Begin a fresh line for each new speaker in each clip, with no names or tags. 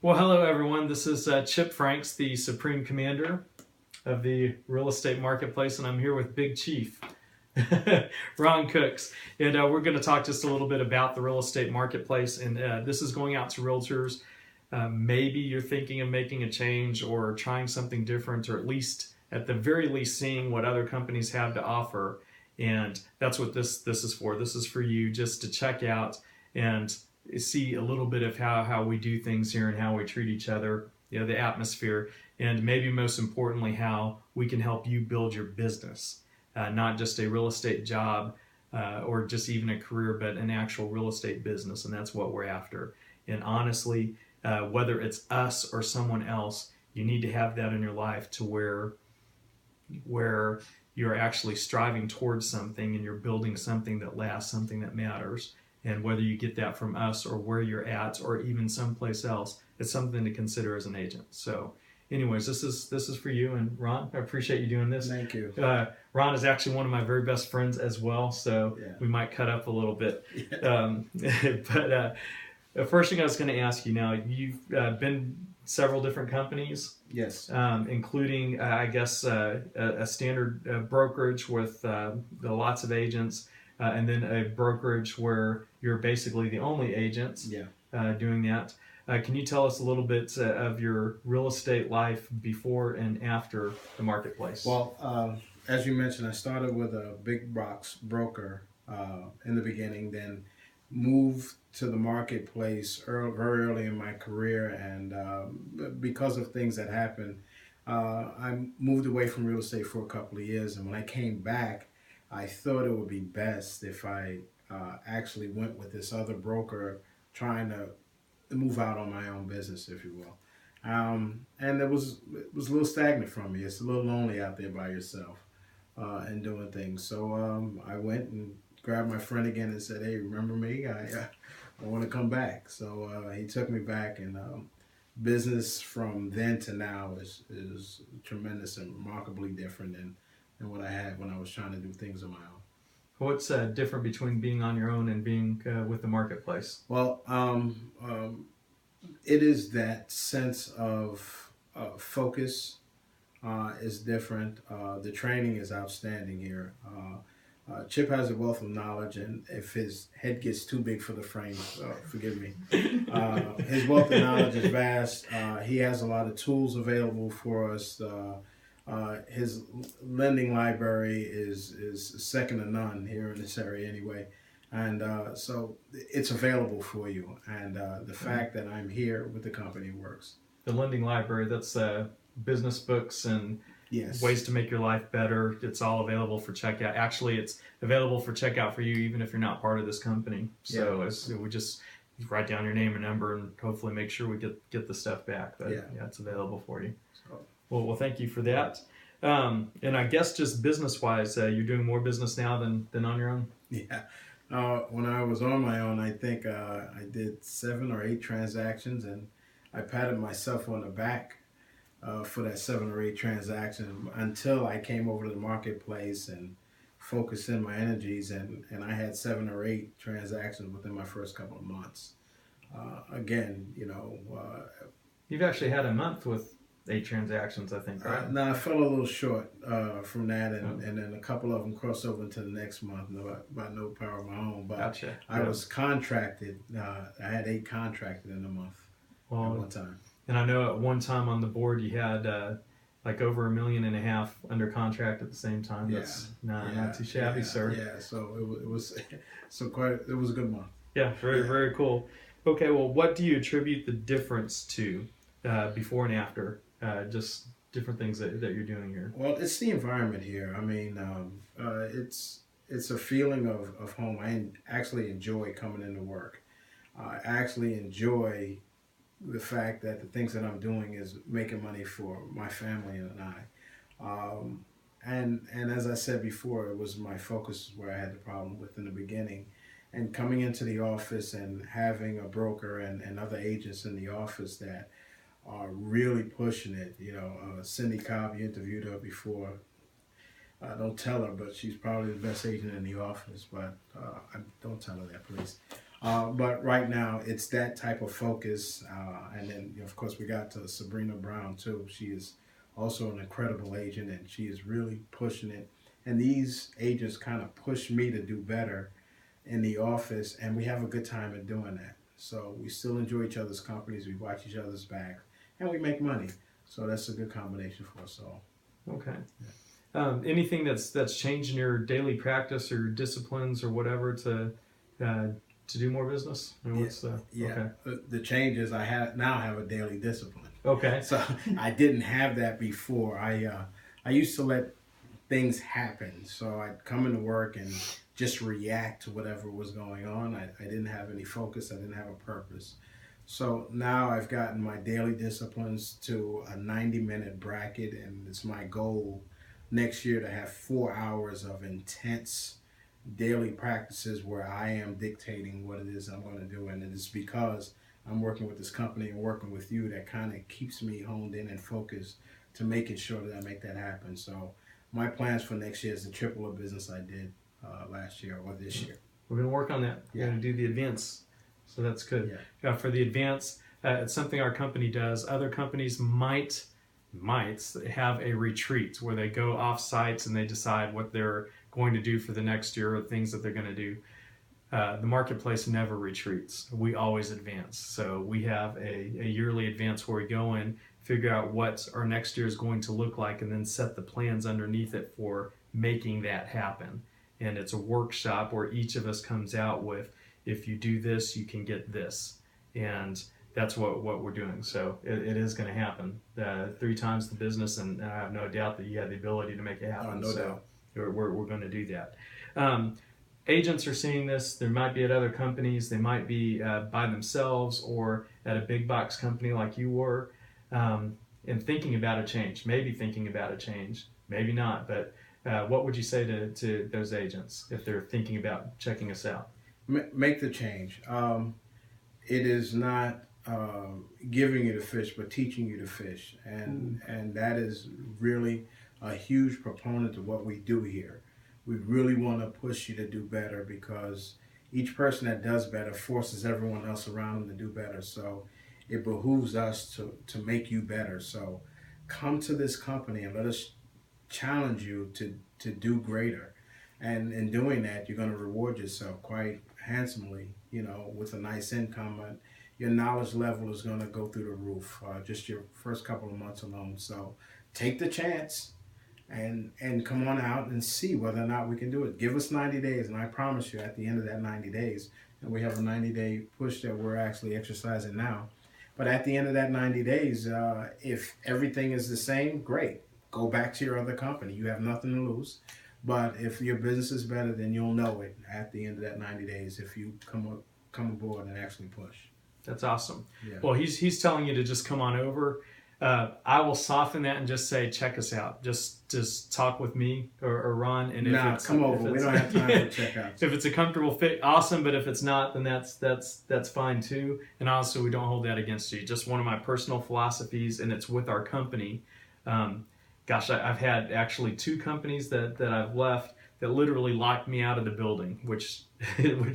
Well, hello everyone. This is Chip Franks, the Supreme Commander of the Real Estate Marketplace, and I'm here with Big Chief, Ron Cooks. And we're going to talk just a little bit about the real estate marketplace. And this is going out to realtors. Maybe you're thinking of making a change or trying something different, or at the very least, seeing what other companies have to offer. And that's what this is for. This is for you just to check out and see a little bit of how we do things here and how we treat each other, the atmosphere, and maybe most importantly, how we can help you build your business, not just a real estate job or just even a career, but an actual real estate business, and that's what we're after. And honestly, whether it's us or someone else, you need to have that in your life to where you're actually striving towards something and you're building something that lasts, something that matters. And whether you get that from us or where you're at or even someplace else, it's something to consider as an agent. So anyways, this is for you. And Ron, I appreciate you doing this.
Thank you.
Ron is actually one of my very best friends as well, so
Yeah.
we might cut up a little bit.
Yeah.
But the first thing I was going to ask you, now you've been several different companies.
Yes.
Including, I guess, a standard brokerage with lots of agents, and then a brokerage where you're basically the only agent doing that. Can you tell us a little bit of your real estate life before and after the marketplace?
Well, as you mentioned, I started with a big box broker in the beginning, then moved to the marketplace very early in my career, and because of things that happened, I moved away from real estate for a couple of years, and when I came back, I thought it would be best if I actually went with this other broker trying to move out on my own business, if you will. And it was a little stagnant for me. It's a little lonely out there by yourself and doing things. So I went and grabbed my friend again and said, "Hey, remember me? I want to come back." So he took me back, and business from then to now is tremendous and remarkably different than what I had when I was trying to do things on my own.
What's different between being on your own and being with the marketplace?
Well, it is that sense of focus is different. The training is outstanding here. Chip has a wealth of knowledge, and if his head gets too big for the frame, forgive me. His wealth of knowledge is vast. He has a lot of tools available for us. His lending library is second to none here in this area anyway. And so it's available for you. And the fact that I'm here with the company works.
The lending library, that's business books and ways to make your life better. It's all available for checkout. Actually, it's available for checkout for you even if you're not part of this company. So we just write down your name and number and hopefully make sure we get the stuff back. But it's available for you. So. Well, thank you for that. And I guess just business-wise, you're doing more business now than on your own?
Yeah. When I was on my own, I think I did 7 or 8 transactions, and I patted myself on the back for that 7 or 8 transactions until I came over to the marketplace and focused in my energies, and I had 7 or 8 transactions within my first couple of months. Again,
You've actually had a month with 8 transactions, I think, right?
No, I fell a little short from that, and then a couple of them crossed over into the next month by no power of my own. But
gotcha.
I was contracted. I had 8 contracted in a month at one time.
And I know at one time on the board you had like over $1.5 million under contract at the same time. That's not too shabby, sir.
Yeah, so it was it was a good month.
Yeah, very cool. Okay, well, what do you attribute the difference to before and after? Just different things that you're doing here.
Well, it's the environment here. I mean, it's a feeling of home. I actually enjoy coming into work. I actually enjoy the fact that the things that I'm doing is making money for my family and I. And as I said before, it was my focus where I had the problem with in the beginning. And coming into the office and having a broker and other agents in the office that are really pushing it. Cindy Cobb, you interviewed her before. Don't tell her, but she's probably the best agent in the office. But don't tell her that, please. But right now, it's that type of focus. And then, of course, we got to Sabrina Brown, too. She is also an incredible agent, and she is really pushing it. And these agents kind of push me to do better in the office, and we have a good time in doing that. So we still enjoy each other's companies, we watch each other's back, and we make money. So that's a good combination for us all.
Okay. Anything that's changed in your daily practice or disciplines or whatever to do more business? I mean, what's
okay. The change is now have a daily discipline.
Okay.
So I didn't have that before. I used to let things happen. So I'd come into work and just react to whatever was going on. I didn't have any focus. I didn't have a purpose. So now I've gotten my daily disciplines to a 90-minute bracket, and it's my goal next year to have 4 hours of intense daily practices where I am dictating what it is I'm going to do. And it is because I'm working with this company and working with you that kind of keeps me honed in and focused to making sure that I make that happen. So my plans for next year is to triple the business I did last year or this year.
We're going to work on that. We're going to do the advance. So that's good. Yeah. For the advance, it's something our company does. Other companies might have a retreat where they go off sites and they decide what they're going to do for the next year or things that they're going to do. The marketplace never retreats. We always advance. So we have a yearly advance where we go in, figure out what our next year is going to look like, and then set the plans underneath it for making that happen. And it's a workshop where each of us comes out with, if you do this, you can get this. And that's what we're doing. So it is going to happen. 3 times the business, and I have no doubt that you have the ability to make it happen.
No doubt.
We're going to do that. Agents are seeing this. There might be at other companies. They might be by themselves or at a big box company like you were, and thinking about a change. Maybe thinking about a change. Maybe not. But what would you say to those agents if they're thinking about checking us out?
Make the change. It is not giving you the fish, but teaching you to fish. And that is really a huge proponent of what we do here. We really want to push you to do better, because each person that does better forces everyone else around them to do better. So it behooves us to make you better. So come to this company and let us challenge you to do greater. And in doing that, you're going to reward yourself quite handsomely, with a nice income. And your knowledge level is going to go through the roof, just your first couple of months alone. So take the chance and come on out and see whether or not we can do it. Give us 90 days, and I promise you at the end of that 90 days, and we have a 90-day push that we're actually exercising now, but at the end of that 90 days, if everything is the same, great. Go back to your other company. You have nothing to lose. But if your business is better, then you'll know it at the end of that 90 days if you come aboard and actually push.
That's awesome.
Yeah.
Well, he's telling you to just come on over. I will soften that and just say, check us out. Just talk with me or Ron. And
come over. We don't have time for checkouts.
If it's a comfortable fit, awesome. But if it's not, then that's fine too. And also, we don't hold that against you. Just one of my personal philosophies, and it's with our company. I've had actually 2 companies that I've left that literally locked me out of the building, which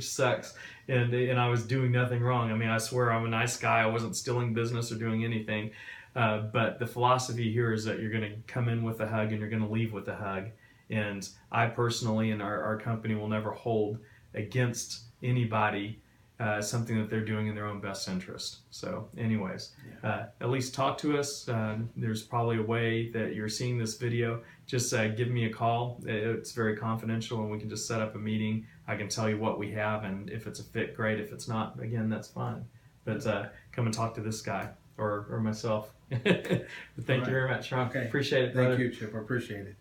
sucks. And I was doing nothing wrong. I mean, I swear I'm a nice guy. I wasn't stealing business or doing anything. But the philosophy here is that you're going to come in with a hug and you're going to leave with a hug. And I personally and our company will never hold against anybody something that they're doing in their own best interest. So anyways, at least talk to us. There's probably a way that you're seeing this video. Just give me a call. It's very confidential, and we can just set up a meeting. I can tell you what we have, and if it's a fit, great. If it's not, again, that's fine. But come and talk to this guy or myself. But thank you very much, Ron.
Okay.
Appreciate it, brother.
Thank you, Chip. I appreciate it.